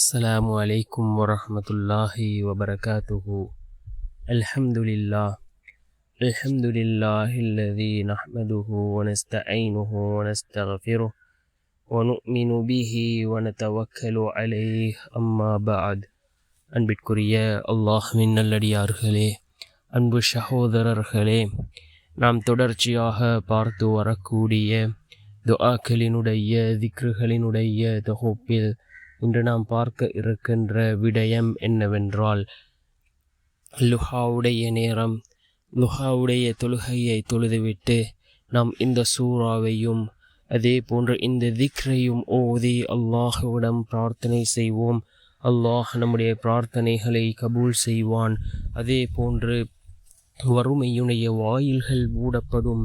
السلام عليكم ورحمة الله وبركاته. الحمد لله الذي نحمده ونستعينه ونستغفره ونؤمن به ونتوكل عليه. أما بعد. அன்பிற்குரிய அல்லாஹ்வின் நல்லடியார்களே, அன்பு சகோதரர்களே, நாம் தொடர்ச்சியாக பார்த்து வரக்கூடிய துஆக்களினுடைய திக்ருகளினுடைய தொகுப்பில் இன்று நாம் பார்க்க இருக்கின்ற விடயம் என்னவென்றால், லுஹாவுடைய நேரம். லுஹாவுடைய தொழுகையை தொழுதுவிட்டு நாம் இந்த சூறாவையும் அதே போன்று இந்த திக்ரையும் ஓதி அல்லாஹ்விடம் பிரார்த்தனை செய்வோம். அல்லாஹ் நம்முடைய பிரார்த்தனைகளை கபூல் செய்வான். அதே போன்று வறுமையுடைய வாயில்கள் மூடப்படும்,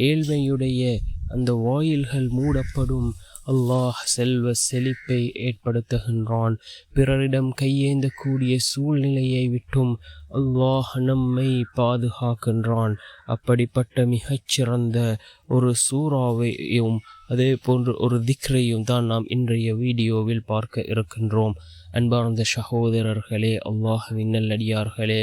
ஏழ்மையுடைய அந்த வாயில்கள் மூடப்படும். அல்லாஹ் செல்வ செழிப்பை ஏற்படுத்துகின்றான். பிறரிடம் கையேந்தக்கூடிய சூழ்நிலையை விட்டும் அல்லாஹ் நம்மை பாதுகாக்கின்றான். அப்படிப்பட்ட மிகச்சிறந்த ஒரு சூறாவையும் அதே போன்று ஒரு திக்ரையும் தான் நாம் இன்றைய வீடியோவில் பார்க்க இருக்கின்றோம். அன்பார்ந்த சகோதரர்களே, அல்லாஹ்வின் நல்லடியார்களே,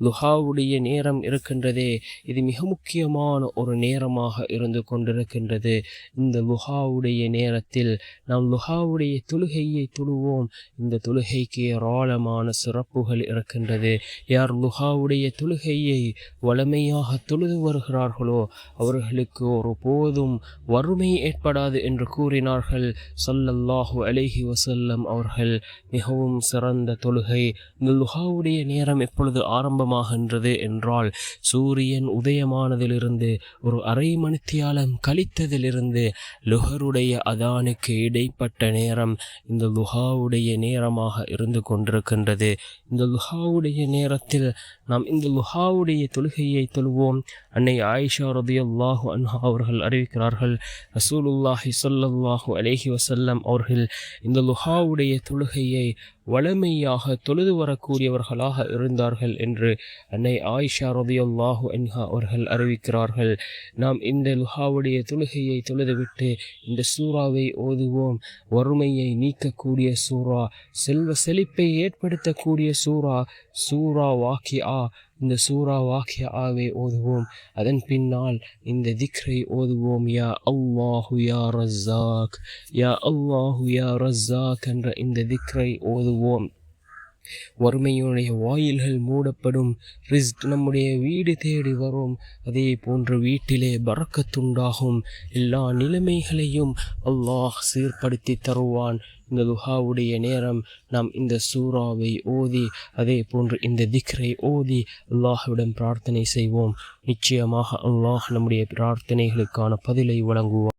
லுஹாவுடைய நேரம் இருக்கின்றதே, இது மிக முக்கியமான ஒரு நேரமாக இருந்து கொண்டிருக்கின்றது. இந்த லுஹாவுடைய நேரத்தில் நாம் லுஹாவுடைய தொழுகையை தொழுவோம். இந்த தொழுகைக்கு ஏராளமான சிறப்புகள் இருக்கின்றது. யார் லுஹாவுடைய தொழுகையை வளமையாக தொழுது வருகிறார்களோ அவர்களுக்கு ஒரு போதும் வறுமை ஏற்படாது என்று கூறினார்கள் ஸல்லல்லாஹு அலைஹி வஸல்லம் அவர்கள். மிகவும் சிறந்த தொழுகை. இந்த லுஹாவுடைய நேரம் எப்பொழுது ஆரம்பமாகின்றது என்றால், சூரியன் உதயமானதிலிருந்து ஒரு அரை மணித்தியாலம் கழித்ததிலிருந்து லுஹருடைய அதானுக்கு இடைப்பட்ட நேரம் இந்த லுஹாவுடைய நேரமாக இருந்து கொண்டிருக்கின்றது. இந்த லுஹாவுடைய நேரத்தில் நாம் இந்த லுஹாவுடைய தொழுகையை தொழுவோம். அன்னை ஆயிஷா ரலியல்லாஹு அன்ஹா அவர்கள் அறிவிக்கிறார்கள், ரசூலுல்லாஹி ஸல்லல்லாஹு அலைஹி வஸல்லம் அவர்கள் இந்த லுஹாவுடைய தொழுகையை வளமையாக தொழுது வரக்கூடியவர்களாக இருந்தார்கள் என்று அன்னை ஆயிஷா ரலியல்லாஹு அன்ஹா அவர்கள் அறிவிக்கிறார்கள். நாம் இந்த லுஹாவுடைய தொழுகையை தொழுதுவிட்டு இந்த சூறாவை ஓதுவோம். வறுமையை நீக்கக்கூடிய சூறா, செல்வ செழிப்பை ஏற்படுத்தக்கூடிய சூறா வாக்கியா. இந்த சூறா வாக்கியாவை ஓதுவோம். அதன் பின்னால் இந்த திக்ரை ஓதுவோம். யா அல்லாஹு யா ரஸாக், யா அல்லாஹு யா ரஸாக் என்ற இந்த திக்ரை ஓதுவோம். வறுமையுடைய வாயில்கள் மூடப்படும். ரிஸ்க் நம்முடைய வீடு தேடி வரும். அதே போன்று வீட்டிலே பரக்கத்துண்டாகும். எல்லா நிலைமைகளையும் அல்லாஹ் சீர்படுத்தி தருவான். இந்த லுஹாவுடைய நேரம் நாம் இந்த சூறாவை ஓதி அதே போன்று இந்த திக்ரை ஓதி அல்லாஹ்விடம் பிரார்த்தனை செய்வோம். நிச்சயமாக அல்லாஹ் நம்முடைய பிரார்த்தனைகளுக்கான பதிலை வழங்குவான்.